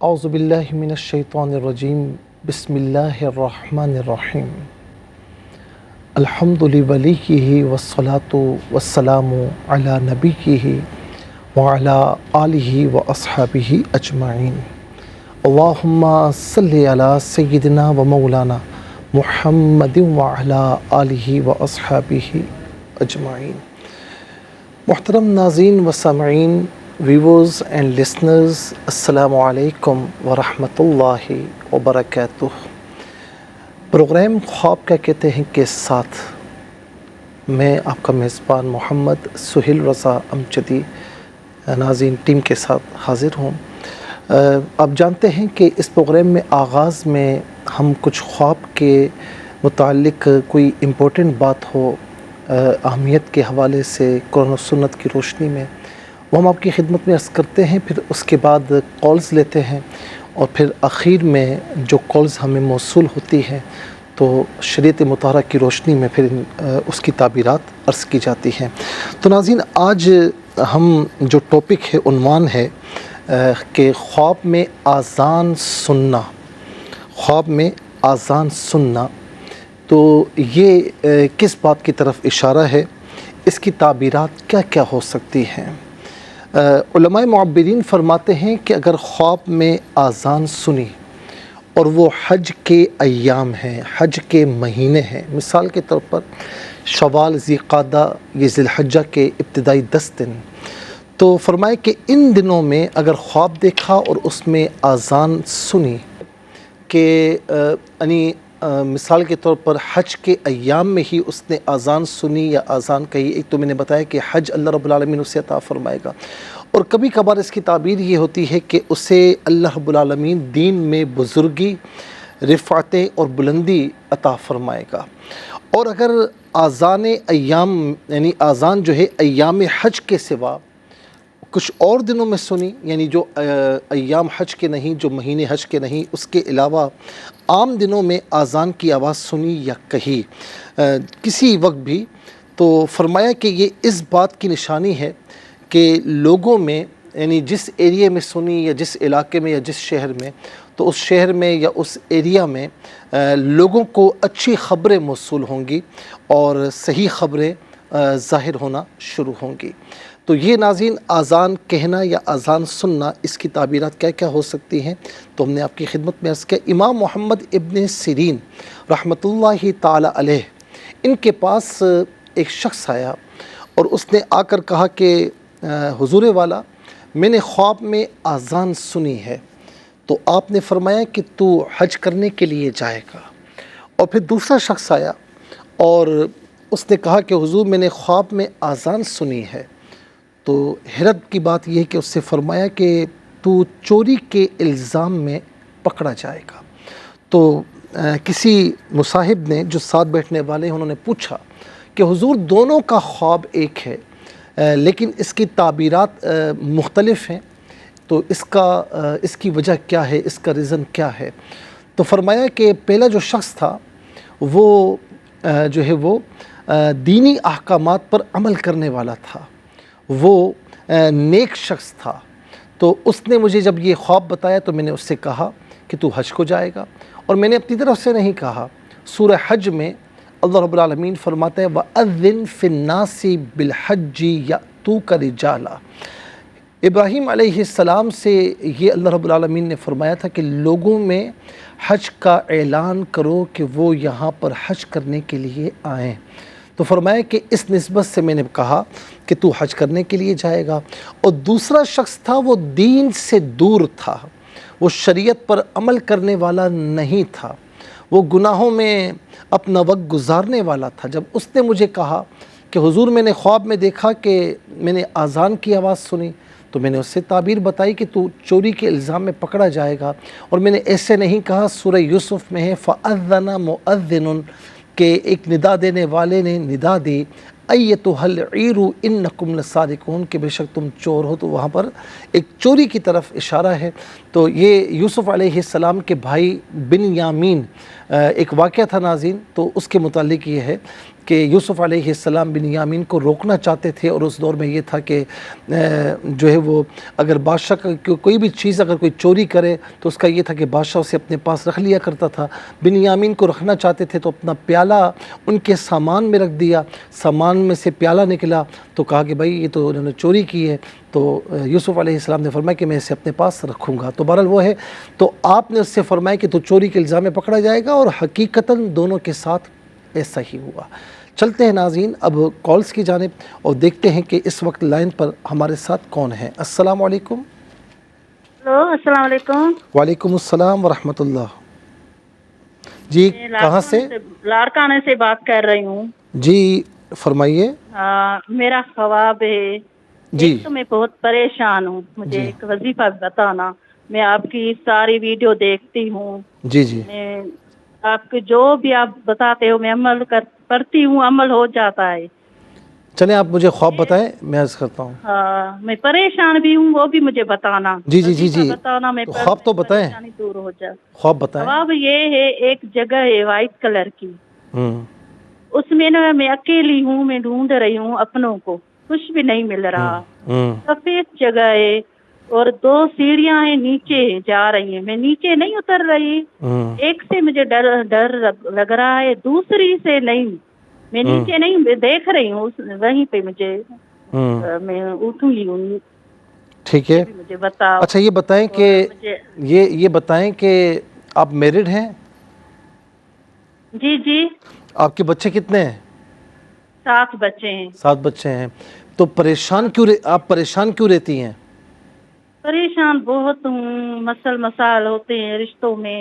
اعوذ باللہ من الشیطان الرجیم بسم اللہ الرحمن الرحیم الحمد لولیہ والصلاۃ والسلام علی نبیہ وعلی آلہ واصحابہ اجمعین اللہم صلی علی سیدنا و مولانا محمد وعلی آلہ واصحابہ اجمعین۔ محترم ناظرین و سامعین، ویورز اینڈ لسنرز، السلام علیکم ورحمۃ اللہ وبرکاتہ۔ پروگرام خواب کیا کہتے ہیں کے ساتھ میں آپ کا میزبان محمد سہیل رضا امجدی ناظرین ٹیم کے ساتھ حاضر ہوں۔ آپ جانتے ہیں کہ اس پروگرام میں آغاز میں ہم کچھ خواب کے متعلق کوئی امپورٹنٹ بات ہو اہمیت کے حوالے سے قرآن و سنت کی روشنی میں وہ ہم آپ کی خدمت میں عرض کرتے ہیں، پھر اس کے بعد کالز لیتے ہیں اور پھر آخر میں جو کالز ہمیں موصول ہوتی ہیں تو شریعت مطہرہ کی روشنی میں پھر اس کی تعبیرات عرض کی جاتی ہیں۔ تو ناظرین، آج ہم جو ٹاپک ہے، عنوان ہے کہ خواب میں آذان سننا۔ خواب میں آذان سننا، تو یہ کس بات کی طرف اشارہ ہے؟ اس کی تعبیرات کیا کیا ہو سکتی ہیں؟ علماء معبرین فرماتے ہیں کہ اگر خواب میں آذان سنی اور وہ حج کے ایام ہیں، حج کے مہینے ہیں، مثال کے طور پر شوال، ذی القعدہ یہ ذی الحجہ کے ابتدائی 10 دن، تو فرمائے کہ ان دنوں میں اگر خواب دیکھا اور اس میں آذان سنی کہ یعنی مثال کے طور پر حج کے ایام میں ہی اس نے آذان سنی یا آذان کہی، ایک تو میں نے بتایا کہ حج اللہ رب العالمین اسے عطا فرمائے گا، اور کبھی کبھار اس کی تعبیر یہ ہوتی ہے کہ اسے اللہ رب العالمین دین میں بزرگی، رفعتیں اور بلندی عطا فرمائے گا۔ اور اگر آذان ایام یعنی آذان جو ہے ایام حج کے سوا کچھ اور دنوں میں سنی، یعنی جو ایام حج کے نہیں، جو مہینے حج کے نہیں، اس کے علاوہ عام دنوں میں آذان کی آواز سنی یا کہی کسی وقت بھی، تو فرمایا کہ یہ اس بات کی نشانی ہے کہ لوگوں میں یعنی جس ایریے میں سنی یا جس علاقے میں یا جس شہر میں، تو اس شہر میں یا اس ایریا میں لوگوں کو اچھی خبریں موصول ہوں گی اور صحیح خبریں ظاہر ہونا شروع ہوں گی۔ تو یہ ناظرین آذان کہنا یا آذان سننا، اس کی تعبیرات کیا کیا ہو سکتی ہیں، تو ہم نے آپ کی خدمت میں عرض کیا۔ امام محمد ابن سیرین رحمۃ اللہ تعالی علیہ، ان کے پاس ایک شخص آیا اور اس نے آ کر کہا کہ حضور والا، میں نے خواب میں آذان سنی ہے، تو آپ نے فرمایا کہ تو حج کرنے کے لیے جائے گا۔ اور پھر دوسرا شخص آیا اور اس نے کہا کہ حضور، میں نے خواب میں آذان سنی ہے، تو حیرت کی بات یہ ہے کہ اس سے فرمایا کہ تو چوری کے الزام میں پکڑا جائے گا۔ تو کسی مصاحب نے جو ساتھ بیٹھنے والے ہیں، انہوں نے پوچھا کہ حضور، دونوں کا خواب ایک ہے لیکن اس کی تعبیرات مختلف ہیں، تو اس کی وجہ کیا ہے، اس کا ریزن کیا ہے؟ تو فرمایا کہ پہلا جو شخص تھا وہ جو ہے وہ دینی احکامات پر عمل کرنے والا تھا، وہ نیک شخص تھا، تو اس نے مجھے جب یہ خواب بتایا تو میں نے اس سے کہا کہ تو حج کو جائے گا، اور میں نے اپنی طرف سے نہیں کہا۔ سورہ حج میں اللہ رب العالمین فرماتا ہے وَأَذِّن فِي النَّاسِ بِالْحَجِّ يَأْتُوكَ رِجَالًا۔ ابراہیم علیہ السلام سے یہ اللہ رب العالمین نے فرمایا تھا کہ لوگوں میں حج کا اعلان کرو کہ وہ یہاں پر حج کرنے کے لیے آئیں۔ تو فرمایا کہ اس نسبت سے میں نے کہا کہ تو حج کرنے کے لیے جائے گا۔ اور دوسرا شخص تھا، وہ دین سے دور تھا، وہ شریعت پر عمل کرنے والا نہیں تھا، وہ گناہوں میں اپنا وقت گزارنے والا تھا۔ جب اس نے مجھے کہا کہ حضور، میں نے خواب میں دیکھا کہ میں نے آذان کی آواز سنی، تو میں نے اس سے تعبیر بتائی کہ تو چوری کے الزام میں پکڑا جائے گا، اور میں نے ایسے نہیں کہا، سورہ یوسف میں ہے فَأَذَّنَ مُؤَذِّنٌ، کہ ایک ندا دینے والے نے ندا دی ایتھا العیر انکم لسارقون، کہ بے شک تم چور ہو، تو وہاں پر ایک چوری کی طرف اشارہ ہے۔ تو یہ یوسف علیہ السلام کے بھائی بن یامین ایک واقعہ تھا ناظرین، تو اس کے متعلق یہ ہے کہ یوسف علیہ السلام بنیامین کو روکنا چاہتے تھے، اور اس دور میں یہ تھا کہ جو ہے وہ اگر بادشاہ کوئی بھی چیز اگر کوئی چوری کرے تو اس کا یہ تھا کہ بادشاہ اسے اپنے پاس رکھ لیا کرتا تھا۔ بنیامین کو رکھنا چاہتے تھے تو اپنا پیالہ ان کے سامان میں رکھ دیا، سامان میں سے پیالہ نکلا تو کہا کہ بھائی یہ تو انہوں نے چوری کی ہے، تو یوسف علیہ السلام نے فرمایا کہ میں اسے اپنے پاس رکھوں گا۔ تو بہرحال وہ ہے، تو آپ نے اس سے فرمایا کہ تو چوری کے الزام میں پکڑا جائے گا، اور حقیقتاً دونوں کے ساتھ ایسا ہی ہوا۔ چلتے ہیں ناظرین اب کالز کی جانب اور دیکھتے ہیں کہ اس وقت لائن پر ہمارے ساتھ کون ہے۔ السلام علیکم۔ ہلو، السلام علیکم۔ وعلیکم السلام ورحمۃ اللہ۔ جی کہاں سے؟ لاڑکانے سے بات کر رہی ہوں۔ جی فرمائیے۔ میرا خواب ہے، جی ایک تو میں بہت پریشان ہوں، مجھے جی ایک وظیفہ بتانا۔ میں آپ کی ساری ویڈیو دیکھتی ہوں، جی جی میں آپ کے جو بھی آپ بتاتے ہو میں کرتی ہوں، عمل ہو جاتا ہے۔ چلیں آپ مجھے خواب بتائیں، میں عرض کرتا ہوں۔ میں پریشان بھی ہوں، وہ بھی مجھے بتانا، جی جی جی وظیفہ جی بتانا، میں تو خواب تو بتائیں، پریشانی دور ہو جائے۔ خواب بتائیں۔ خواب یہ ہے، ایک جگہ ہے وائٹ کلر کی، ہوں اس میں نا میں اکیلی ہوں، میں ڈھونڈ رہی ہوں اپنوں کو، کچھ بھی نہیں مل رہا۔ ہوں سفید جگہ ہے اور 2 سیڑھیاں ہیں، نیچے جا رہی ہیں، میں نیچے نہیں اتر رہی۔ ہوں ایک سے مجھے ڈر لگ رہا ہے، دوسری سے نہیں، میں نیچے نہیں، میں دیکھ رہی ہوں وہیں پہ مجھے، ہوں میں اٹھوں گی ہوں۔ ٹھیک یہ ہے، بھی مجھے بتاؤ۔ اچھا یہ بتائیں کہ اور مجھے یہ بتائیں کہ آپ میرڈ ہیں؟ جی جی، آپ کے بچے کتنے ہیں؟ 7 بچے ہیں۔ 7 بچے ہیں، تو آپ پریشان کیوں رہتی ہیں؟ پریشان بہت ہوں، مسائل ہوتے ہیں رشتوں میں،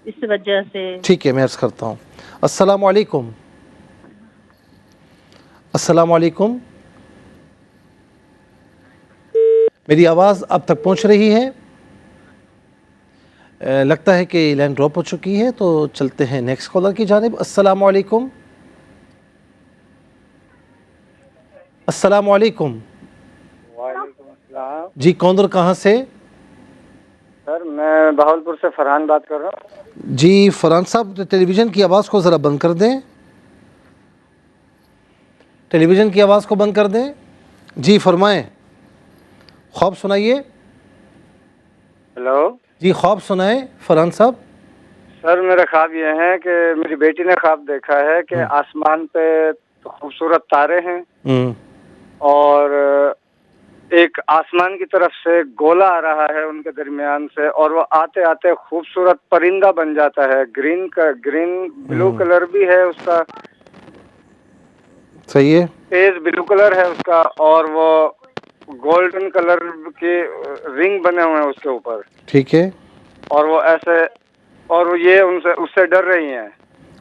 اس وجہ سے۔ ٹھیک ہے میں عرض کرتا ہوں۔ السلام علیکم۔ السلام علیکم، میری آواز اب تک پہنچ رہی ہے؟ لگتا ہے کہ لائن ڈراپ ہو چکی ہے، تو چلتے ہیں نیکسٹ کالر کی جانب۔ السلام علیکم۔ السلام علیکم۔ وعلیکم السلام۔ جی کون اور کہاں سے؟ سر میں بہاولپور سے فرحان بات کر رہا ہوں۔ جی فرحان صاحب ٹیلی ویژن کی آواز کو ذرا بند کر دیں، ٹیلی ویژن کی آواز کو بند کر دیں۔ جی فرمائیں، خواب سنائیے۔ ہلو جی خواب سنائیں فرحان صاحب۔ سر، میرا خواب یہ ہے کہ میری بیٹی نے خواب دیکھا ہے کہ آسمان پہ خوبصورت تارے ہیں، اور ایک آسمان کی طرف سے گولا آ رہا ہے ان کے درمیان سے، اور وہ آتے آتے خوبصورت پرندہ بن جاتا ہے، گرین بلو کلر بھی ہے اس کا، صحیح ہے، تیز بلو کلر ہے اس کا، اور وہ گولڈن کلر کے رنگ بنے ہوئے ہیں اس کے اوپر، ٹھیک ہے، اور وہ ایسے، اور وہ یہ اس سے ڈر رہی ہیں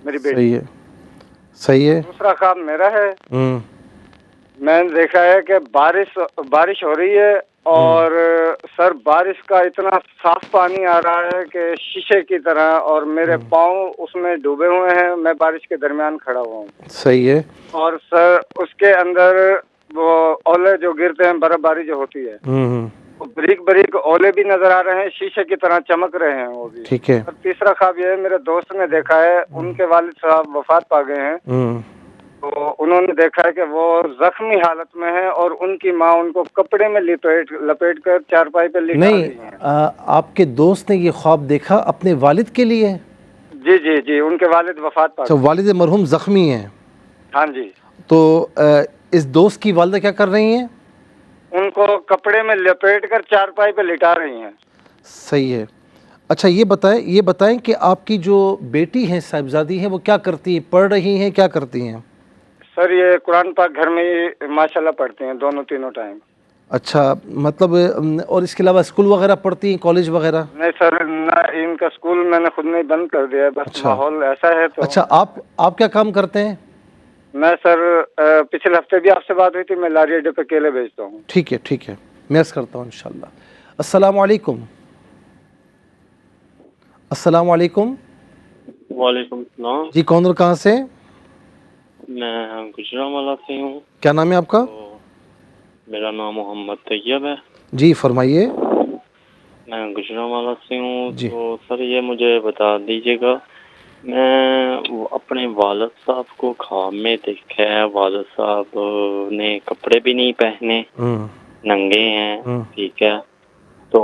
میری بیٹی۔ صحیح ہے، صحیح ہے۔ دوسرا خواب میرا ہے، میں نے دیکھا ہے کہ بارش ہو رہی ہے، اور سر بارش کا اتنا صاف پانی آ رہا ہے کہ شیشے کی طرح، اور میرے پاؤں اس میں ڈوبے ہوئے ہیں، میں بارش کے درمیان کھڑا ہوا ہوں، صحیح ہے، اور سر اس کے اندر وہ اولے جو گرتے ہیں، برف باری جو ہوتی ہے، وہ بریک بریک اولے بھی نظر آ رہے ہیں، شیشے کی طرح چمک رہے ہیں وہ بھی۔ ٹھیک ہے، اور تیسرا خواب یہ ہے، میرے دوست نے دیکھا ہے، ان کے والد صاحب وفات پا گئے ہیں، تو انہوں نے دیکھا ہے کہ وہ زخمی حالت میں ہیں، اور ان کی ماں ان کو کپڑے میں لپیٹ کر چارپائی پہ لٹا نہیں رہی ہیں۔ آپ کے دوست نے یہ خواب دیکھا اپنے والد کے لیے؟ جی جی جی، ان کے والد وفات پا اچھا گئے۔ والد مرحوم زخمی ہیں، ہاں جی، تو اس دوست کی والدہ کیا کر رہی ہیں؟ ان کو کپڑے میں لپیٹ کر چارپائی پہ لٹا رہی ہیں۔ صحیح ہے، اچھا یہ بتائیں کہ آپ کی جو بیٹی ہیں صاحبزادی ہیں وہ کیا کرتی ہیں، پڑھ رہی ہیں، کیا کرتی ہیں؟ سر یہ قرآن پاک گھر میں ہی ماشاءاللہ پڑھتے ہیں، تینوں ٹائم۔ اچھا مطلب اور اس کے علاوہ اسکول وغیرہ پڑھتی ہیں، کالج وغیرہ؟ نہیں سر، نہ ان کا اسکول میں نے خود میں ہی بند کر دیا ہے، بس اچھا ماحول ایسا ہے تو۔ اچھا آپ کیا کام کرتے ہیں؟ میں سر پچھلے ہفتے بھی آپ سے بات ہوئی تھی، میں لاری اڈے پہ کیلے بیچتا ہوں۔ ٹھیک ہے میں عرض کرتا ہوں انشاءاللہ۔ السلام علیکم۔ السلام علیکم۔ وعلیکم السلام۔ جی کون اور کہاں سے؟ میں گجرانوالہ سے ہوں۔ کیا نام ہے آپ کا؟ تو میرا نام محمد طیب ہے۔ جی فرمائیے۔ میں گجرانوالہ سے ہوں، جی تو سر یہ مجھے بتا دیجیے گا میں اپنے والد صاحب کو خواب میں دیکھا ہے، والد صاحب نے کپڑے بھی نہیں پہنے، ننگے ہیں، ٹھیک ہے، تو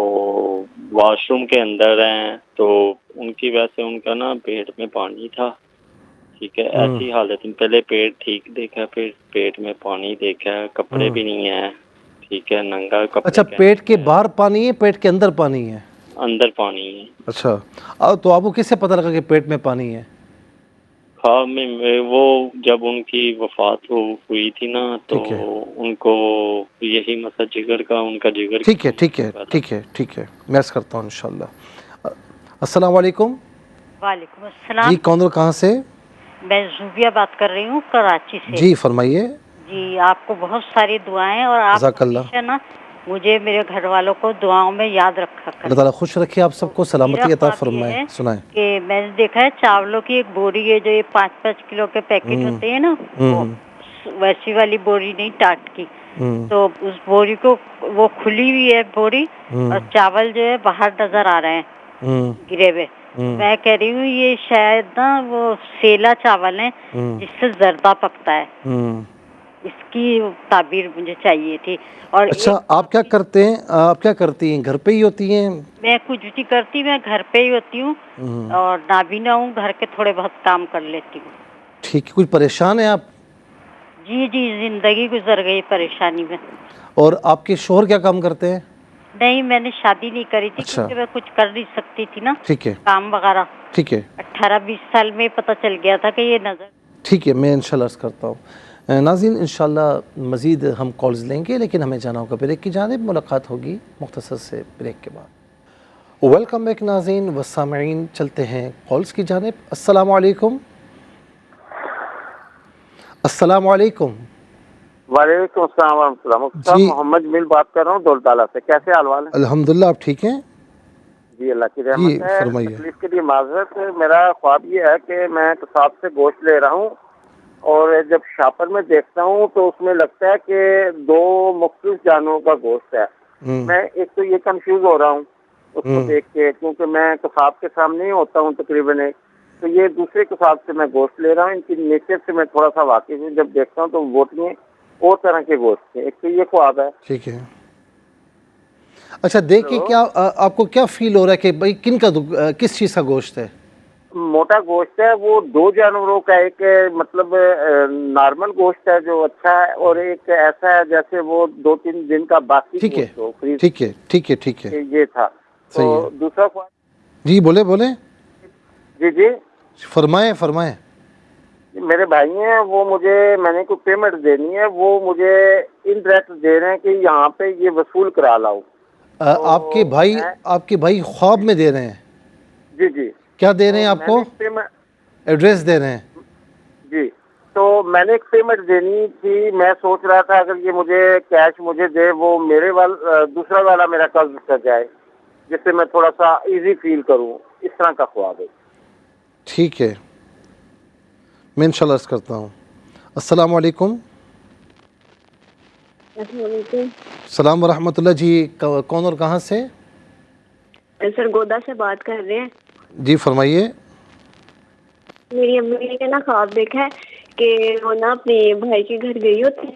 واش روم کے اندر ہیں، تو ان کی وجہ سے ان کا نا پیٹ میں پانی تھا، ٹھیک ہے، ایسی حالت میں پہلے پیٹ ٹھیک دیکھا، پھر پیٹ میں پانی دیکھا، کپڑے بھی نہیں ہیں، ٹھیک ہے، ننگا کپڑے اچھا پیٹ کے باہر پانی ہے، پیٹ کے اندر پانی ہے؟ اندر پانی ہے۔ اچھا تو آپ کو کس سے پتہ لگا کہ پیٹ میں پانی ہے؟ خواب میں وہ جب ان کی وفات ہوئی تھی نا، تو ٹھیک ہے ان کو یہی مسئلہ جگر کا، ان کا جگر ٹھیک ہے کم ٹھیک ہو ہے چکا تھا۔ ٹھیک ہے ٹھیک ہے، میں عرض کرتا ہوں انشاءاللہ۔ السلام علیکم۔ وعلیکم جی السلام، کون اور کہاں سے؟ میں زوبیہ بات کر رہی ہوں کراچی سے۔ جی فرمائیے۔ جی آپ کو بہت ساری دعائیں، اور آپ جزاک اللہ، ہمیشہ نا مجھے میرے گھر والوں کو دعاؤں میں یاد رکھا اللہ کریں۔ تعالیٰ خوش رکھے آپ سب کو، میرا سلامتی عطا خواب یہ فرمائے۔ ہے سنائیں۔ کہ میں نے دیکھا ہے چاولوں کی ایک بوری ہے، جو یہ 5-5 کلو کے پیکٹ ہوتے ہیں نا، وہ ویسی والی بوری نہیں، ٹاٹ کی، تو اس بوری کو وہ کھلی ہوئی ہے بوری، اور چاول جو ہے باہر نظر آ رہے ہیں گرے ہوئے۔ میں کہہ رہی ہوں یہ شاید نا وہ سیلا چاول ہیں جس سے زردہ پکتا ہے، اس کی تعبیر مجھے چاہیے تھی۔ اور اچھا ایک آپ کیا کرتے ہیں، آپ کیا کرتی ہیں، گھر پہ ہی ہوتی ہیں؟ میں کچھ نہیں کرتی، میں گھر پہ ہی ہوتی ہوں، اور نابینا ہوں، گھر کے تھوڑے بہت کام کر لیتی ہوں۔ ٹھیک ہے، کچھ پریشان ہیں آپ؟ جی جی، زندگی گزر گئی پریشانی میں۔ اور آپ کے شوہر کیا کام کرتے ہیں؟ نہیں میں نے شادی نہیں کری تھی، اچھا کیونکہ میں کچھ کر نہیں سکتی تھی نا، ٹھیک ہے کام وغیرہ۔ ٹھیک ہے 18-20 سال میں پتہ چل گیا تھا کہ یہ نظر۔ ٹھیک ہے، میں انشاءاللہ عرض کرتا ہوں۔ ناظرین انشاءاللہ مزید ہم کالز لیں گے، لیکن ہمیں جانا ہوگا بریک کی جانب، ملاقات ہوگی مختصر سے بریک کے بعد۔ ویلکم بیک ناظرین و سامعین، چلتے ہیں کالز کی جانب۔ السلام علیکم۔ السلام علیکم۔ وعلیکم السلام ورحمۃ اللہ۔ مفتی صاحب جی محمد جمیل بات کر رہا ہوں دولتالہ سے، کیسے حال ہے؟ الحمدللہ، آپ ٹھیک ہیں؟ جی اللہ کی جی رحمت ہے۔ فرمائیے۔ تکلیف کے لیے معذرت۔ میرا خواب یہ ہے کہ میں قصاب سے گوشت لے رہا ہوں، اور جب شاپر میں دیکھتا ہوں تو اس میں لگتا ہے کہ 2 مختلف جانوروں کا گوشت ہے۔ میں ایک تو یہ کنفیوز ہو رہا ہوں اس کو دیکھ کے، کیونکہ میں قصاب کے سامنے ہی ہوتا ہوں تقریباً، تو یہ دوسرے قصاب سے میں گوشت لے رہا ہوں، ان کی نیچر سے میں تھوڑا سا واقف ہوں۔ جب دیکھتا ہوں تو بوٹیاں اور طرح کے گوشت تھے، ایک تو یہ خواب ہے۔ ٹھیک ہے، اچھا دیکھ کے کیا آپ کو کیا فیل ہو رہا ہے کہ بھائی کس چیز کا گوشت ہے؟ موٹا گوشت ہے، وہ 2 جانوروں کا، ایک مطلب نارمل گوشت ہے جو اچھا ہے، اور ایک ایسا ہے جیسے وہ 2-3 دن کا باقی ٹھیک ہے گوشت ہو، فریز۔ ٹھیک ہے ٹھیک ہے ٹھیک ہے، یہ تھا۔ تو صحیح ہے۔ دوسرا خواب، جی بولیں جی جی، فرمائیں۔ میرے بھائی ہیں، وہ مجھے، میں نے کوئی پیمنٹ دینی ہے، وہ مجھے انڈائریکٹ دے رہے ہیں کہ یہاں پہ یہ وصول کرا لاؤ۔ آپ کے بھائی خواب میں دے رہے ہیں؟ جی جی، کیا دے رہے ہیں آپ میں کو؟ نے پیمنٹ، ایڈریس دے رہے ہیں؟ جی، تو میں نے ایک پیمنٹ دینی تھی، میں سوچ رہا تھا اگر یہ مجھے کیش مجھے دے، وہ میرے دوسرا والا میرا قرض کر جائے، جس سے میں تھوڑا سا ایزی فیل کروں، اس طرح کا خواب ہے۔ ٹھیک ہے، میں انشاءاللہ عرض کرتا ہوں۔ السلام علیکم۔ السلام علیکم السلام ورحمۃ اللہ۔ جی کون اور کہاں سے؟ سر گودا سے بات کر رہے ہیں۔ جی فرمائیے۔ میری امی نے نا خواب دیکھا ہے کہ وہ نا اپنے بھائی کے گھر گئی ہوتی ہے،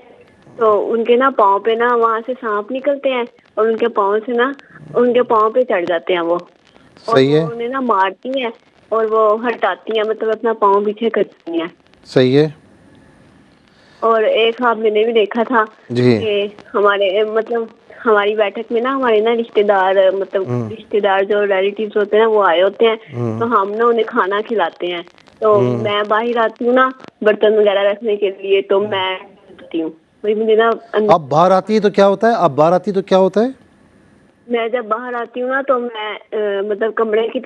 تو ان کے نا پاؤں پہ نا وہاں سے سانپ نکلتے ہیں، اور ان کے پاؤں سے نا ان کے پاؤں پہ چڑھ جاتے ہیں وہ، اور صحیح ہے، وہ انہیں نا مارتی ہیں اور وہ ہٹاتی ہیں، مطلب اپنا پاؤں پیچھے کرتی ہیں۔ صحیح ہے۔ اور ایک خواب میں نے بھی دیکھا تھا جی کہ ہماری بیٹھک میں نا ہمارے نا رشتے دار جو ریلیٹیوز ہوتے ہیں وہ آئے ہوتے ہیں، تو ہم نا انہیں کھانا کھلاتے ہیں، تو میں باہر آتی ہوں نا برتن وغیرہ رکھنے کے لیے، تو میں آتی ہوں، وہی مجھے نا آپ باہر آتی ہے تو کیا ہوتا ہے؟ میں جب باہر آتی ہوں نا تو میں مطلب کمرے کی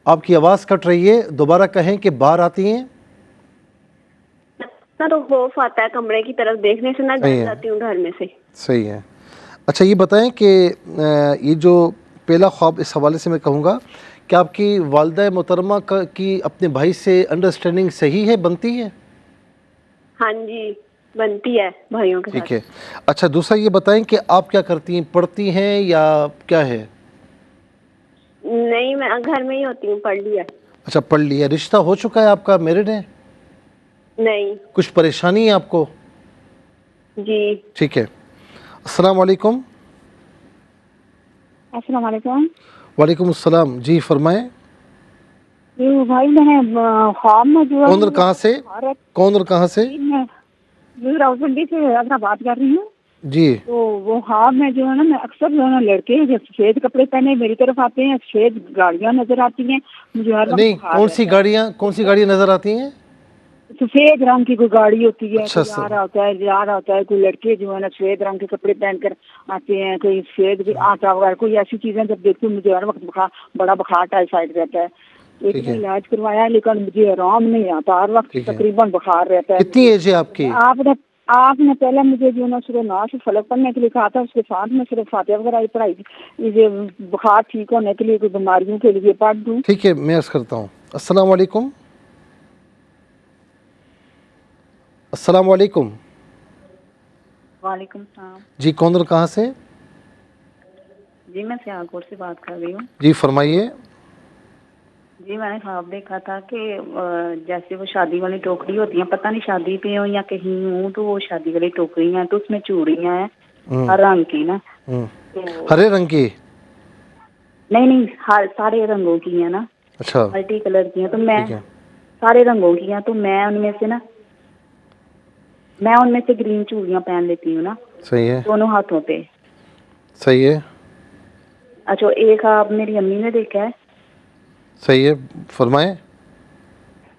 آپ کی آواز کٹ رہی ہے، دوبارہ کہیں کہ باہر آتی ہیں نا تو خوف آتا ہے کمرے کی طرف دیکھنے سے، نا ڈر جاتی ہوں گھر میں سے۔ صحیح ہے۔ اچھا یہ بتائیں کہ یہ جو پہلا خواب، اس حوالے سے میں کہوں گا کہ آپ کی والدہ محترمہ کی اپنے بھائی سے انڈرسٹینڈنگ صحیح ہے، بنتی ہے؟ ہاں جی بنتی ہے بھائیوں کے ٹھیک ساتھ۔ ہے۔ اچھا دوسرا یہ بتائیں کہ آپ کیا کرتی ہیں، پڑھتی ہیں یا کیا ہے؟ نہیں میں گھر میں ہی ہوتی ہوں، پڑھ لیا۔ اچھا پڑھ لیا. رشتہ ہو چکا ہے آپ کا, میرڈ ہے؟ نہیں. کچھ پریشانی ہے آپ کو؟ جی. ٹھیک ہے. السلام علیکم. السلام علیکم. وعلیکم السلام. جی فرمائیں. جی بھائی میں خواب میں جو کون اور کہاں سے؟ کون اور کہاں سے؟ میں راولپنڈی سے اپنا بات کر رہی ہوں. جی. تو وہ خواب میں جو ہے نا, میں اکثر جو ہے نا لڑکے جو سفید کپڑے پہنے میری طرف آتے ہیں, سفید گاڑیاں نظر آتی ہیں مجھے ہر وقت. نہیں, کون سی گاڑیاں نظر آتی ہیں؟ سفید رنگ کی کوئی گاڑی ہوتی ہے, اچھا کوئی آ رہا ہوتا ہے جا رہا ہوتا ہے, کوئی لڑکے جو ہے نا سفید رنگ کے کپڑے پہن کر آتے ہیں, کوئی سفید آٹا وغیرہ, کوئی ایسی چیزیں جب دیکھتی ہوں مجھے ہر وقت بڑا بخار ٹائیفائڈ رہتا ہے. ایک ٹھیک نے ہے. علاج کروایا لیکن مجھے آرام نہیں آتا, ہر وقت ٹھیک ہے. تقریباً بخار رہتا ہے. کتنی ایج ہے آپ کی؟ آپ نے پہلے مجھے جو نا سورہ ناس سے فلق پڑھنے کے لیے کہا تھا, اس کے ساتھ میں صرف فاتحہ وغیرہ پڑھائی تھی. یہ بخار ٹھیک ہونے کے لیے کوئی بیماریوں کے لیے پڑھ دوں؟ ٹھیک ہے, میں عرض کرتا ہوں. السلام علیکم. السلام علیکم. وعلیکم السلام. جی کون اور کہاں سے؟ جی میں سیالکوٹ سے بات کر رہی ہوں. جی فرمائیے. جی میں نے خواب دیکھا تھا کہ جیسے وہ شادی والی ٹوکری ہوتی ہیں, پتہ نہیں شادی پہ ہوں یا کہیں ہوں, تو وہ شادی والی ٹوکری ہیں تو اس میں چوڑیاں ہیں ہر رنگ کی نا. ہرے رنگ کی؟ نہیں سارے رنگوں کی ہیں نا, اچھا ملٹی کلر کی ہیں. تو میں ٹھیک ہے. سارے رنگوں کی ہیں, تو میں ان میں سے گرین چوڑیاں پہن لیتی ہوں نا, صحیح ہے. دونوں ہاتھوں پہ. صحیح ہے. اچھا ایک خواب میری امی نے دیکھا ہے. صحیح ہے, فرمائیں.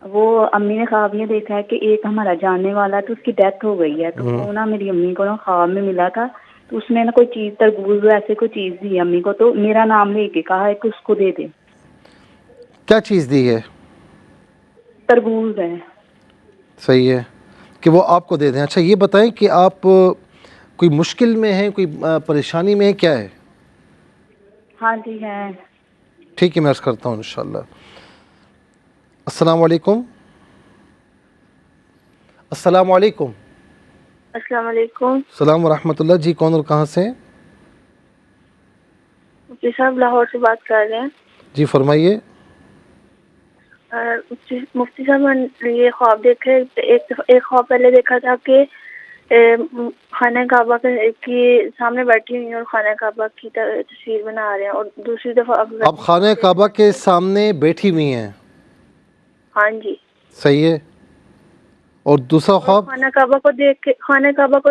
وہ امی نے خواب یہ دیکھا ہے کہ ایک ہمارا جاننے والا تو اس کی ڈیتھ ہو گئی ہے, تو وہ نا میری امی کو نا خواب میں ملا تھا, تو اس نے نا کوئی چیز تربوز ایسے کوئی چیز دی امی کو, تو میرا نام لے کے کہا ہے کہ اس کو دے دے. کیا چیز دی ہے؟ تربوز ہے. صحیح ہے کہ وہ آپ کو دے دیں. اچھا یہ بتائیں کہ آپ کوئی مشکل میں ہیں, کوئی پریشانی میں ہے, کیا ہے؟ ہاں جی ہے. ٹھیک ہے, میں عرض کرتا ہوں انشاءاللہ. السلام علیکم. السلام علیکم. السلام علیکم. السلام ورحمۃ اللہ. جی کون اور کہاں سے؟ مفتی صاحب لاہور سے بات کر رہے ہیں. جی فرمائیے. مفتی صاحب میں یہ خواب دیکھے, ایک خواب پہلے دیکھا تھا کہ خانہ کعبہ کے سامنے بیٹھی ہوئی ہیں اور خانہ کعبہ کی تصویر بنا رہے ہیں, اور دوسری دفعہ آپ خانہ کعبہ کے سامنے بیٹھی ہوئی ہیں؟ ہاں جی. صحیح ہے. اور دوسرا خواب؟ خانہ کعبہ کو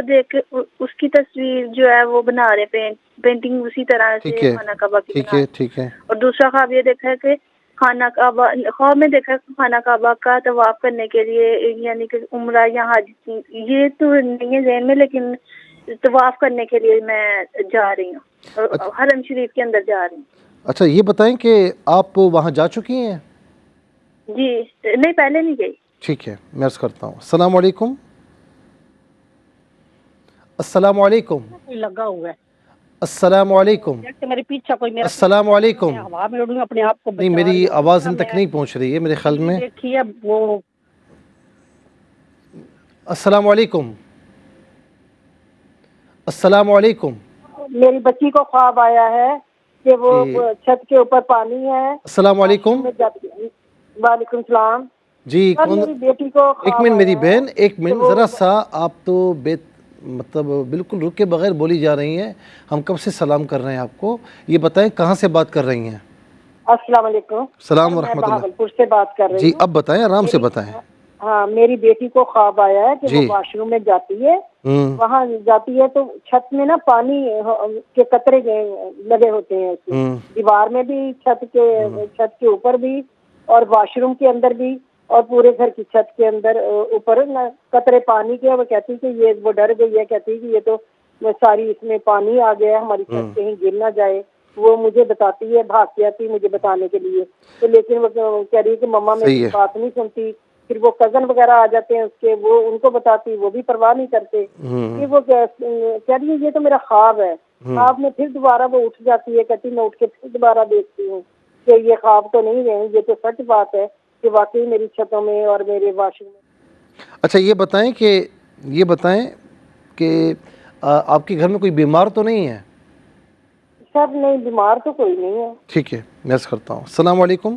دیکھ کے اس کی تصویر جو ہے وہ بنا رہے, پینٹنگ اسی طرح ٹھیک سے ہے. خانہ کعبہ کی ٹھیک بنا ہے. رہے. ٹھیک ہے. اور دوسرا خواب یہ دیکھا ہے کہ خواب میں دیکھا خانہ کعبہ کا طواف کرنے کے لیے, یعنی کہ عمرہ یا حج, یہ تو نہیں ہے ذہن میں, لیکن طواف کرنے کے لیے میں جا رہی ہوں, اور حرم شریف کے اندر جا رہی ہوں. اچھا یہ بتائیں کہ آپ وہاں جا چکی ہیں؟ جی نہیں, پہلے نہیں گئی. ٹھیک ہے, میں عرض کرتا ہوں. السلام علیکم. السلام علیکم. لگا ہوا ہے. السلام علیکم. میرے پیچھے کوئی میرا السلام علیکم. ہوا میں اڑوں اپنے آپ کو نہیں, میری آواز ان تک نہیں پہنچ رہی ہے میرے خیال میں. دیکھی ہے وہ. السلام علیکم. السلام علیکم. میری بچی کو خواب آیا ہے کہ وہ چھت کے اوپر پانی ہے. السلام علیکم. وعلیکم السلام. جی کون؟ میری بیٹی کو ایک منٹ میری بہن, ایک منٹ ذرا سا. آپ تو مطلب بالکل رک کے بغیر بولی جا رہی ہیں. ہم کب سے سلام کر رہے ہیں آپ کو. یہ بتائیں کہاں سے بات کر رہی ہیں؟ السلام علیکم. السلام ورحمۃ اللہ. بہاولپور سے بات کر رہی جی ہوں. اب بتائیں, آرام سے بتائیں. ہاں میری بیٹی کو خواب آیا ہے کہ وہ واش روم میں جاتی ہے, وہاں جاتی ہے تو چھت میں نا پانی کے قطرے لگے ہوتے ہیں, دیوار میں بھی, چھت کے اوپر بھی, اور واش روم کے اندر بھی, اور پورے گھر کی چھت کے اندر اوپر قطرے پانی کے. وہ کہتی کہ یہ, وہ ڈر گئی ہے, کہتی کہ یہ تو ساری اس میں پانی آ گیا ہے, ہماری چھت کہیں گر نہ جائے. وہ مجھے بتاتی ہے, بھاگ کے آتی مجھے بتانے کے لیے, تو لیکن وہ کہہ رہی ہے کہ مما میری بات نہیں سنتی. پھر وہ کزن وغیرہ آ جاتے ہیں اس کے, وہ ان کو بتاتی, وہ بھی پرواہ نہیں کرتے. کہ وہ کہہ رہی ہے یہ تو میرا خواب ہے. خواب میں پھر دوبارہ وہ اٹھ جاتی ہے, کہتی میں اٹھ کے پھر دوبارہ دیکھتی ہوں کہ یہ خواب تو نہیں رہے, یہ تو سچ بات ہے کہ واقعی میری چھتوں میں اور میرے واش روم میں. اچھا یہ بتائیں کہ آپ کے گھر میں کوئی بیمار تو نہیں ہے؟ سب نہیں, بیمار تو کوئی نہیں ہے. ٹھیک ہے, میں عرض کرتا ہوں. السلام علیکم.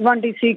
26।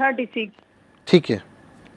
36।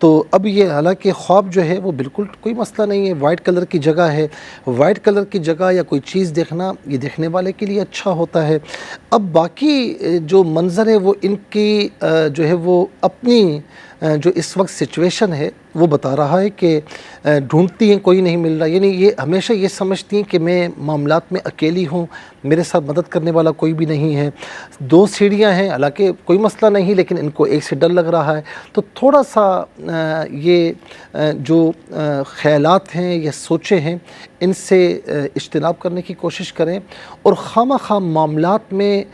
تو اب یہ حالانکہ خواب جو ہے وہ بالکل کوئی مسئلہ نہیں ہے، وائٹ کلر کی جگہ ہے، وائٹ کلر کی جگہ یا کوئی چیز دیکھنا یہ دیکھنے والے کے لیے اچھا ہوتا ہے۔ اب باقی جو منظر ہے وہ ان کی جو ہے وہ اپنی جو اس وقت سچویشن ہے وہ بتا رہا ہے کہ ڈھونڈتی ہیں کوئی نہیں مل رہا، یعنی یہ ہمیشہ یہ سمجھتی ہیں کہ میں معاملات میں اکیلی ہوں، میرے ساتھ مدد کرنے والا کوئی بھی نہیں ہے۔ 2 سیڑھیاں ہیں، حالانکہ کوئی مسئلہ نہیں، لیکن ان کو ایک سے ڈر لگ رہا ہے۔ تو تھوڑا سا یہ جو خیالات ہیں یا سوچیں ہیں ان سے اجتناب کرنے کی کوشش کریں، اور خواہ معاملات میں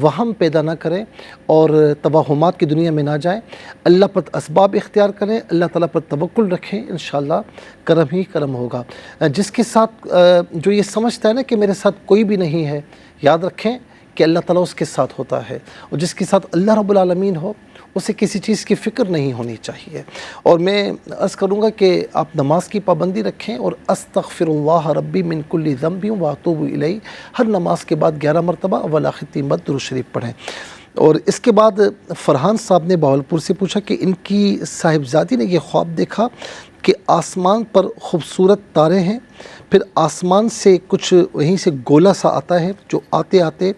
وہم پیدا نہ کریں اور توہمات کی دنیا میں نہ جائیں، اللہ پر اسباب اختیار کریں، اللہ تعالیٰ پر توکل رکھیں، انشاءاللہ کرم ہی کرم ہوگا۔ جس کے ساتھ جو یہ سمجھتا ہے نا کہ میرے ساتھ کوئی بھی نہیں ہے، یاد رکھیں کہ اللہ تعالیٰ اس کے ساتھ ہوتا ہے، اور جس کے ساتھ اللہ رب العالمین ہو اسے کسی چیز کی فکر نہیں ہونی چاہیے۔ اور میں عرض کروں گا کہ آپ نماز کی پابندی رکھیں، اور استغفر اللہ ربی من کل ذنب واتوب الیہ ہر نماز کے بعد 11 مرتبہ اول آخر 3 بار درود شریف پڑھیں۔ اور اس کے بعد فرحان صاحب نے بہاولپور سے پوچھا کہ ان کی صاحبزادی نے یہ خواب دیکھا کہ آسمان پر خوبصورت تارے ہیں، پھر آسمان سے کچھ وہیں سے گولا سا آتا ہے جو آتے آتے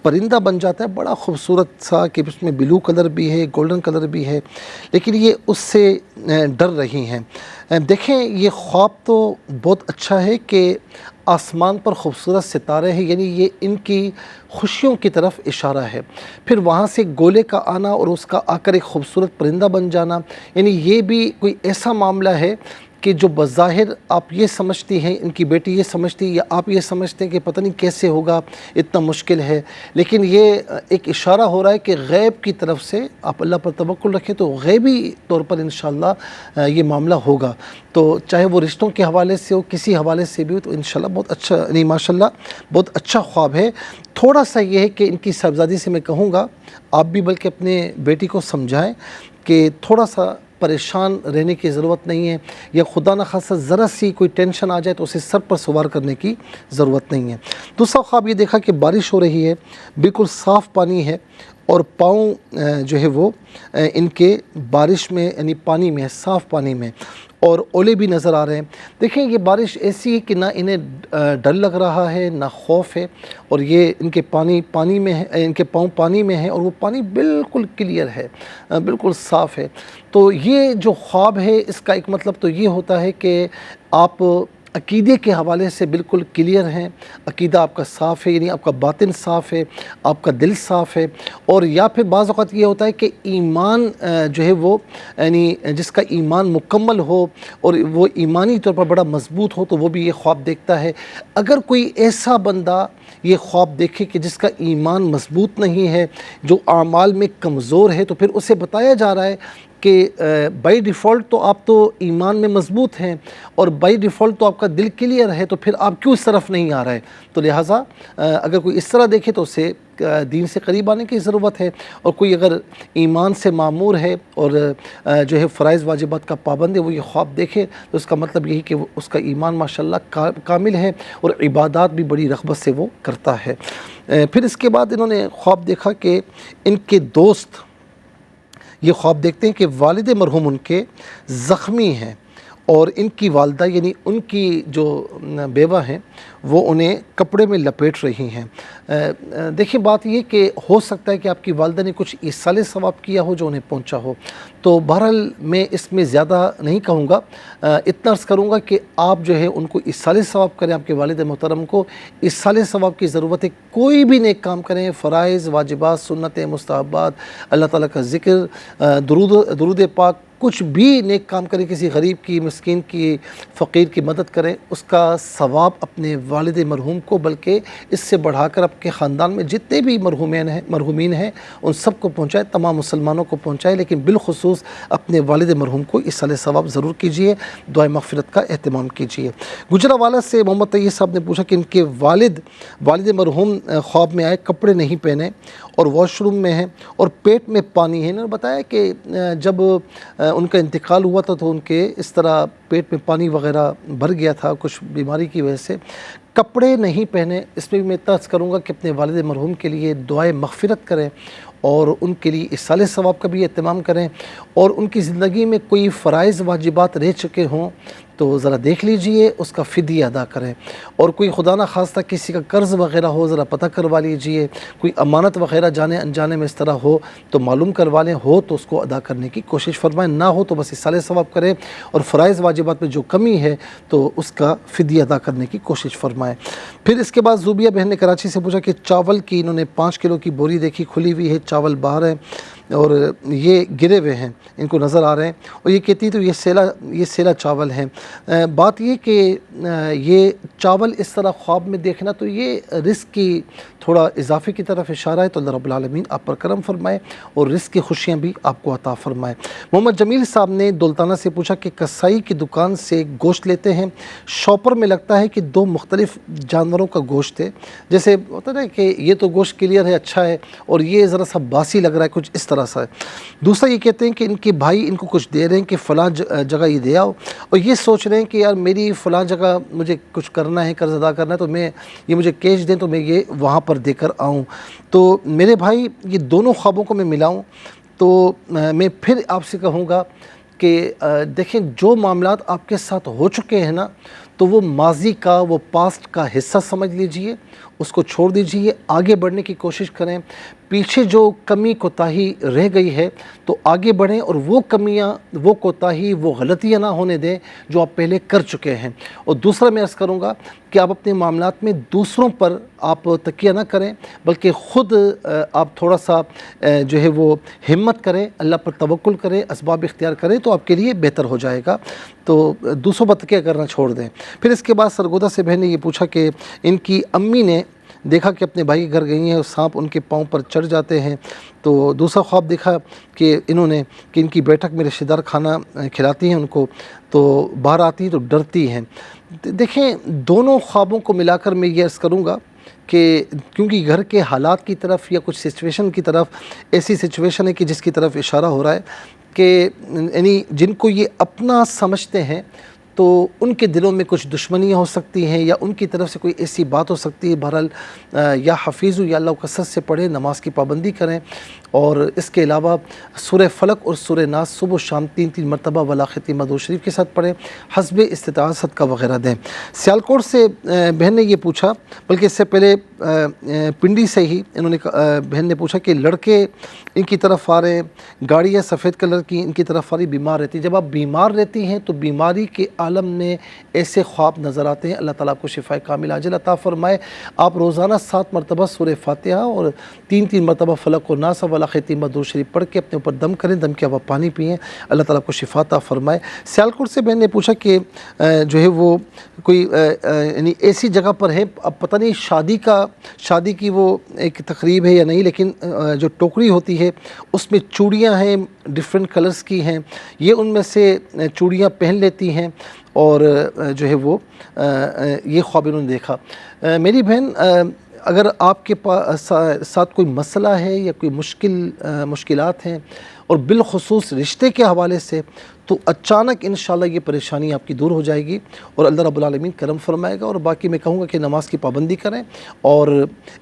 پرندہ بن جاتا ہے، بڑا خوبصورت سا، کہ اس میں بلو کلر بھی ہے، گولڈن کلر بھی ہے، لیکن یہ اس سے ڈر رہی ہیں۔ دیکھیں یہ خواب تو بہت اچھا ہے کہ آسمان پر خوبصورت ستارے ہیں، یعنی یہ ان کی خوشیوں کی طرف اشارہ ہے۔ پھر وہاں سے گولے کا آنا اور اس کا آ کر ایک خوبصورت پرندہ بن جانا، یعنی یہ بھی کوئی ایسا معاملہ ہے کہ جو بظاہر آپ یہ سمجھتی ہیں، ان کی بیٹی یہ سمجھتی ہے یا آپ یہ سمجھتے ہیں کہ پتہ نہیں کیسے ہوگا، اتنا مشکل ہے، لیکن یہ ایک اشارہ ہو رہا ہے کہ غیب کی طرف سے آپ اللہ پر توکل رکھیں تو غیبی طور پر انشاءاللہ یہ معاملہ ہوگا۔ تو چاہے وہ رشتوں کے حوالے سے ہو، کسی حوالے سے بھی ہو، تو انشاءاللہ بہت اچھا، نہیں ماشاءاللہ بہت اچھا خواب ہے۔ تھوڑا سا یہ ہے کہ ان کی صاحبزادی سے میں کہوں گا آپ بھی بلکہ اپنے بیٹی کو سمجھائیں کہ تھوڑا سا پریشان رہنے کی ضرورت نہیں ہے، یا خدا نخواستہ ذرا سی کوئی ٹینشن آ جائے تو اسے سر پر سوار کرنے کی ضرورت نہیں ہے۔ دوسرا خواب یہ دیکھا کہ بارش ہو رہی ہے، بالکل صاف پانی ہے، اور پاؤں جو ہے وہ ان کے بارش میں یعنی پانی میں، صاف پانی میں، اور اولے بھی نظر آ رہے ہیں۔ دیکھیں یہ بارش ایسی ہے کہ نہ انہیں ڈر لگ رہا ہے نہ خوف ہے، اور یہ ان کے پانی میں ہے، ان کے پاؤں پانی میں ہیں، اور وہ پانی بالکل کلیئر ہے، بالکل صاف ہے۔ تو یہ جو خواب ہے اس کا ایک مطلب تو یہ ہوتا ہے کہ آپ عقیدے کے حوالے سے بالکل کلیئر ہیں، عقیدہ آپ کا صاف ہے، یعنی آپ کا باطن صاف ہے، آپ کا دل صاف ہے، اور یا پھر بعض اوقات یہ ہوتا ہے کہ ایمان جو ہے وہ یعنی جس کا ایمان مکمل ہو اور وہ ایمانی طور پر بڑا مضبوط ہو تو وہ بھی یہ خواب دیکھتا ہے۔ اگر کوئی ایسا بندہ یہ خواب دیکھے کہ جس کا ایمان مضبوط نہیں ہے، جو اعمال میں کمزور ہے، تو پھر اسے بتایا جا رہا ہے کہ بائی ڈیفالٹ تو آپ تو ایمان میں مضبوط ہیں، اور بائی ڈیفالٹ تو آپ کا دل کلیئر ہے، تو پھر آپ کیوں اس طرف نہیں آ رہے؟ تو لہٰذا اگر کوئی اس طرح دیکھے تو اسے دین سے قریب آنے کی ضرورت ہے، اور کوئی اگر ایمان سے معمور ہے اور جو ہے فرائض واجبات کا پابند ہے، وہ یہ خواب دیکھے تو اس کا مطلب یہی کہ اس کا ایمان ماشاءاللہ کامل ہے، اور عبادات بھی بڑی رغبت سے وہ کرتا ہے۔ پھر اس کے بعد انہوں نے خواب دیکھا کہ ان کے دوست یہ خواب دیکھتے ہیں کہ والد مرحوم ان کے زخمی ہیں، اور ان کی والدہ یعنی ان کی جو بیوہ ہیں وہ انہیں کپڑے میں لپیٹ رہی ہیں۔ دیکھیں بات یہ کہ ہو سکتا ہے کہ آپ کی والدہ نے کچھ ایصال ثواب کیا ہو جو انہیں پہنچا ہو، تو بہرحال میں اس میں زیادہ نہیں کہوں گا، اتنا عرض کروں گا کہ آپ جو ہے ان کو ایصال ثواب کریں، آپ کے والد محترم کو ایصال ثواب کی ضرورت ہے۔ کوئی بھی نیک کام کریں، فرائض واجبات سنتیں مستحبات، اللہ تعالیٰ کا ذکر، درود پاک، کچھ بھی نیک کام کریں، کسی غریب کی، مسکین کی، فقیر کی مدد کریں، اس کا ثواب اپنے والد مرحوم کو بلکہ اس سے بڑھا کر آپ کے خاندان میں جتنے بھی مرحومین ہیں ان سب کو پہنچائے، تمام مسلمانوں کو پہنچائے، لیکن بالخصوص اپنے والد مرحوم کو ایصال ثواب ضرور کیجئے، دعائے مغفرت کا اہتمام کیجئے۔ گجرانوالہ سے محمد طیب صاحب نے پوچھا کہ ان کے والد مرحوم خواب میں آئے، کپڑے نہیں پہنے اور واش روم میں ہیں اور پیٹ میں پانی ہے۔ انہوں نے بتایا کہ جب ان کا انتقال ہوا تھا تو ان کے اس طرح پیٹ میں پانی وغیرہ بھر گیا تھا کچھ بیماری کی وجہ سے، کپڑے نہیں پہنے۔ اس میں بھی میں عرض کروں گا کہ اپنے والد مرحوم کے لیے دعائے مغفرت کریں، اور ان کے لیے اصال ثواب کا بھی اہتمام کریں، اور ان کی زندگی میں کوئی فرائض واجبات رہ چکے ہوں تو ذرا دیکھ لیجئے، اس کا فدیہ ادا کریں، اور کوئی خدا نہ خواستہ کسی کا قرض وغیرہ ہو ذرا پتہ کروا لیجئے، کوئی امانت وغیرہ جانے انجانے میں اس طرح ہو تو معلوم کروا لیں، ہو تو اس کو ادا کرنے کی کوشش فرمائیں، نہ ہو تو بس اصال ثواب کریں، اور فرائض واجبات میں جو کمی ہے تو اس کا فدیہ ادا کرنے کی کوشش فرمائیں۔ پھر اس کے بعد زوبیہ بہن نے کراچی سے پوچھا کہ چاول کی انہوں نے 5 کلو کی بوری دیکھی کھلی ہوئی ہے، چاول باہر ہیں اور یہ گرے ہوئے ہیں، ان کو نظر آ رہے ہیں، اور یہ کہتی ہے تو یہ سیلا چاول ہیں۔ بات یہ کہ یہ چاول اس طرح خواب میں دیکھنا تو یہ رزق کی تھوڑا اضافے کی طرف اشارہ ہے، تو اللہ رب العالمین آپ پر کرم فرمائے اور رزق کی خوشیاں بھی آپ کو عطا فرمائے۔ محمد جمیل صاحب نے دولتانہ سے پوچھا کہ کسائی کی دکان سے گوشت لیتے ہیں، شاپر میں لگتا ہے کہ 2 مختلف جانوروں کا گوشت ہے، جیسے ہوتا ہے کہ یہ تو گوشت کلیئر ہے، اچھا ہے، اور یہ ذرا سا باسی لگ رہا ہے، کچھ اس طرح سا ہے۔ دوسرا یہ کہتے ہیں کہ ان کے بھائی ان کو کچھ دے رہے ہیں کہ فلاں جگہ یہ دے آؤ، اور یہ سوچ رہے ہیں کہ یار میری فلاں جگہ مجھے کچھ کرنا ہے، قرض ادا کرنا ہے، تو یہ مجھے کیش دیں تو میں یہ وہاں پر دے کر آؤں۔ تو میرے بھائی یہ دونوں خوابوں کو میں ملاؤں تو میں پھر آپ سے کہوں گا کہ دیکھیں جو معاملات آپ کے ساتھ ہو چکے ہیں نا تو وہ ماضی کا، وہ پاسٹ کا حصہ سمجھ لیجئے، اس کو چھوڑ دیجئے، آگے بڑھنے کی کوشش کریں، پیچھے جو کمی کوتاہی رہ گئی ہے تو آگے بڑھیں، اور وہ کمیاں، وہ کوتاہی، وہ غلطیاں نہ ہونے دیں جو آپ پہلے کر چکے ہیں۔ اور دوسرا میں عرض کروں گا کہ آپ اپنے معاملات میں دوسروں پر آپ تکیہ نہ کریں، بلکہ خود آپ تھوڑا سا جو ہے وہ ہمت کریں، اللہ پر توکل کریں، اسباب اختیار کریں تو آپ کے لیے بہتر ہو جائے گا، تو دوسروں پر تکیہ کرنا چھوڑ دیں۔ پھر اس کے بعد سرگودا سے بہن نے یہ پوچھا کہ ان کی امی نے دیکھا کہ اپنے بھائی کے گھر گئی ہیں اور سانپ ان کے پاؤں پر چڑھ جاتے ہیں، تو دوسرا خواب دیکھا کہ انہوں نے کہ ان کی بیٹھک میں رشتہ دار کھانا کھلاتی ہیں ان کو، تو باہر آتی ہیں تو ڈرتی ہیں۔ دیکھیں دونوں خوابوں کو ملا کر میں یہ عرض کروں گا کہ کیونکہ گھر کے حالات کی طرف یا کچھ سچویشن کی طرف، ایسی سچویشن ہے کہ جس کی طرف اشارہ ہو رہا ہے کہ یعنی جن کو یہ اپنا سمجھتے ہیں تو ان کے دلوں میں کچھ دشمنیاں ہو سکتی ہیں، یا ان کی طرف سے کوئی ایسی بات ہو سکتی ہے۔ بہرحال یا حفیظ یا اللہ کثرت سے پڑھیں، نماز کی پابندی کریں، اور اس کے علاوہ سورہ فلق اور سورہ ناس صبح و شام 3 مرتبہ ولا ختم درود شریف کے ساتھ پڑھیں، حسب استطاعت صدقہ وغیرہ دیں۔ سیالکوٹ سے بہن نے یہ پوچھا، بلکہ اس سے پہلے پنڈی سے ہی انہوں نے بہن نے پوچھا کہ لڑکے ان کی طرف آ رہے ہیں، گاڑیاں سفید کلر کی ان کی طرف آ رہی، بیمار رہتی ہیں۔ جب آپ بیمار رہتی ہیں تو بیماری کے عالم میں ایسے خواب نظر آتے ہیں، اللہ تعالیٰ آپ کو شفاء کامل عاجل عطا فرمائے۔ آپ روزانہ 7 مرتبہ سورہ فاتحہ اور 3 مرتبہ فلق و ناس ولا ختم درود شریف پڑھ کے اپنے اوپر دم کریں، دم کے علاوہ پانی پئیں، اللہ تعالیٰ آپ کو شفاء عطا فرمائے۔ سیالکوٹ سے بہن نے پوچھا کہ جو ہے وہ کوئی یعنی ایسی جگہ پر ہے، اب پتہ نہیں شادی کی وہ ایک تقریب ہے یا نہیں، لیکن جو ٹوکری ہوتی ہے اس میں چوڑیاں ہیں، ڈفرینٹ کلرز کی ہیں، یہ ان میں سے چوڑیاں پہن لیتی ہیں، اور جو ہے وہ یہ خواب انہوں نے دیکھا۔ میری بہن اگر آپ کے ساتھ کوئی مسئلہ ہے یا کوئی مشکلات ہیں، اور بالخصوص رشتے کے حوالے سے، تو اچانک انشاءاللہ یہ پریشانی آپ کی دور ہو جائے گی اور اللہ رب العالمین کرم فرمائے گا۔ اور باقی میں کہوں گا کہ نماز کی پابندی کریں، اور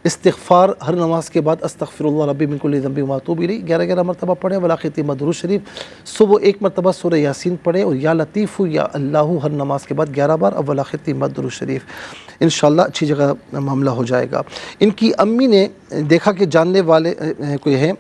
استغفار ہر نماز کے بعد استغفر اللہ ربی من کل ذنب و اتوب الیہ 11 مرتبہ پڑھیں، ولا ختم درود شریف صبح 1 مرتبہ سورہ یاسین پڑھیں، اور یا لطیف یا اللہ ہر نماز کے بعد 11 بار، اب ولا ختم درود شریف، انشاءاللہ اچھی جگہ معاملہ ہو جائے گا۔ ان کی امی نے دیکھا کہ جاننے والے کوئی ہیں،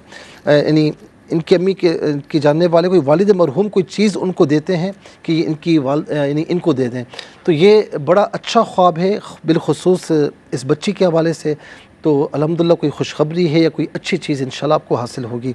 یعنی ان کی امی کے جاننے والے کوئی والد مرحوم کوئی چیز ان کو دیتے ہیں کہ ان کی یعنی ان کو دے دیں، تو یہ بڑا اچھا خواب ہے، بالخصوص اس بچی کے حوالے سے، تو الحمدللہ کوئی خوشخبری ہے یا کوئی اچھی چیز انشاءاللہ آپ کو حاصل ہوگی۔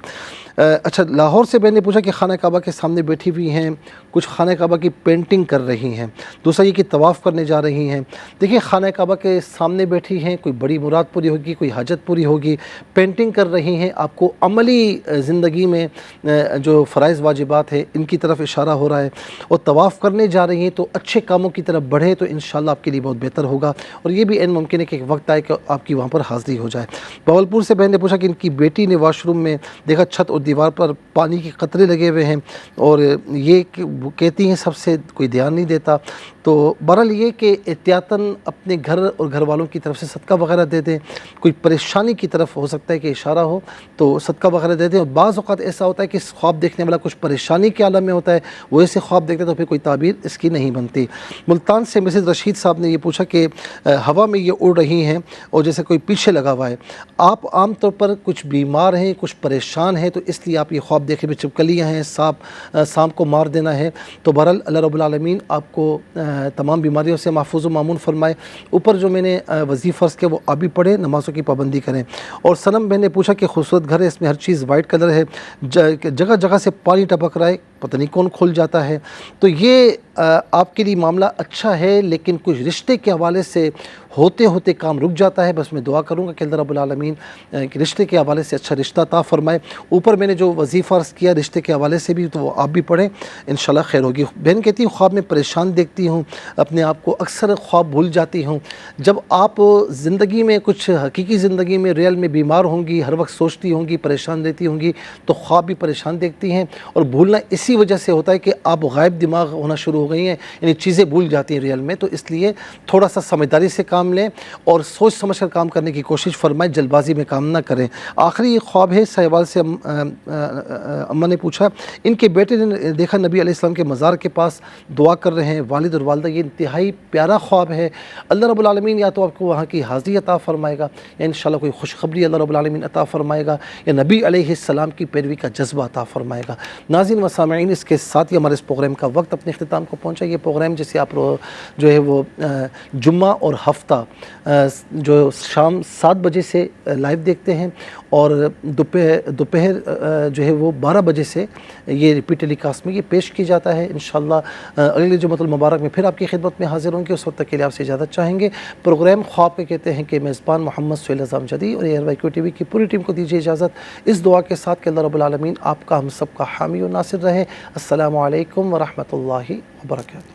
اچھا، لاہور سے میں نے پوچھا کہ خانہ کعبہ کے سامنے بیٹھی ہوئی ہیں، کچھ خانہ کعبہ کی پینٹنگ کر رہی ہیں، دوسرا یہ کہ طواف کرنے جا رہی ہیں۔ دیکھیں خانہ کعبہ کے سامنے بیٹھی ہیں، کوئی بڑی مراد پوری ہوگی، کوئی حاجت پوری ہوگی، پینٹنگ کر رہی ہیں، آپ کو عملی زندگی میں جو فرائض واجبات ہیں ان کی طرف اشارہ ہو رہا ہے، اور طواف کرنے جا رہی ہیں تو اچھے کاموں کی طرف بڑھے تو انشاءاللہ آپ کے لیے بہت بہتر ہوگا، اور یہ بھی ممکن ہے کہ ایک وقت آئے کہ آپ کی وہاں پر حاضری ہو جائے۔ بہاولپور سے بہن نے پوچھا کہ ان کی بیٹی نے واش روم میں دیکھا چھت اور دیوار پر پانی کے قطرے لگے ہوئے ہیں، اور یہ کہتی ہیں سب سے کوئی دھیان نہیں دیتا، تو بہرحال یہ کہ احتیاطاً اپنے گھر اور گھر والوں کی طرف سے صدقہ وغیرہ دے دیں. کوئی پریشانی کی طرف ہو سکتا ہے کہ اشارہ ہو تو صدقہ وغیرہ دے دیں. اور بعض اوقات ایسا ہوتا ہے کہ خواب دیکھنے والا کچھ پریشانی کے عالم میں ہوتا ہے, وہ ایسے خواب دیکھتے تو پھر کوئی تعبیر اس کی نہیں بنتی. ملتان سے مسز رشید صاحب نے یہ پوچھا کہ ہوا میں یہ اڑ رہی ہیں اور جیسے کوئی پیچھے لگا ہوا ہے, آپ عام طور پر کچھ بیمار ہیں, کچھ پریشان ہیں, تو اس لیے آپ یہ خواب دیکھے بھی چپکلیاں ہیں, سانپ کو مار دینا ہے. تو بہرحال اللہ رب العالمین آپ کو تمام بیماریوں سے محفوظ و مامون فرمائے. اوپر جو میں نے وظیفہ فرض کے وہ آپ بھی پڑھیں, نمازوں کی پابندی کریں. اور صنم بہن نے پوچھا کہ خوبصورت گھر ہے, اس میں ہر چیز وائٹ کلر ہے, جگہ جگہ سے پانی ٹپک رہا ہے, پتہ نہیں کون کھول جاتا ہے. تو یہ آپ کے لیے معاملہ اچھا ہے, لیکن کچھ رشتے کے حوالے سے ہوتے ہوتے کام رک جاتا ہے. بس میں دعا کروں گا کہ اللہ رب العالمین کہ رشتے کے حوالے سے اچھا رشتہ عطا فرمائے. اوپر میں نے جو وظیفہ عرض کیا رشتے کے حوالے سے بھی, تو وہ آپ بھی پڑھیں, انشاءاللہ خیر ہوگی. بہن کہتی ہوں خواب میں پریشان دیکھتی ہوں, اپنے آپ کو اکثر خواب بھول جاتی ہوں. جب آپ زندگی میں کچھ حقیقی زندگی میں ریئل میں بیمار ہوں گی, ہر وقت سوچتی ہوں گی, پریشان رہتی ہوں گی, تو خواب بھی پریشان دیکھتی ہیں. اور بھولنا اسی وجہ سے ہوتا ہے کہ آپ غائب دماغ ہونا شروع ہو گئی ہیں, یعنی چیزیں بھول جاتی ہیں ریئل میں. تو اس لیے تھوڑا سا سمجھداری سے کام لیں اور سوچ سمجھ کر کام کرنے کی کوشش فرمائیں, جلد بازی میں کام نہ کریں. آخری خواب ہے سہیوال سے اماں نے پوچھا, ان کے بیٹے نے دیکھا نبی علیہ السلام کے مزار کے پاس دعا کر رہے ہیں والد اور والدہ. یہ انتہائی پیارا خواب ہے. اللہ رب العالمین یا تو آپ کو وہاں کی حاضری عطا فرمائے گا, یا انشاءاللہ کوئی خوشخبری اللہ رب العالمین عطا فرمائے گا, یا نبی علیہ السلام کی پیروی کا جذبہ عطا فرمائے گا. ناظرین و سامعین, اس کے ساتھ ہی ہمارے اس پروگرام کا وقت اپنے اختتام کو پہنچا. یہ پروگرام جسے آپ جو ہے وہ جمعہ اور ہفتہ جو شام 7 بجے سے لائیو دیکھتے ہیں, اور دوپہر جو ہے وہ 12 بجے سے یہ ریپیٹ ٹیلی کاسٹ میں یہ پیش کی جاتا ہے. انشاءاللہ اگلے جمعۃ المبارک میں پھر آپ کی خدمت میں حاضر ہوں گے. اس وقت تک کے لیے آپ سے اجازت چاہیں گے. پروگرام خواب کے کہتے ہیں کہ میزبان محمد سہیل اعظم جدی اور ARYQ TV کی پوری ٹیم کو دیجیے اجازت, اس دعا کے ساتھ کہ اللہ رب العالمین آپ کا ہم سب کا حامی و ناصر رہے. السلام علیکم ورحمۃ اللہ وبرکاتہ.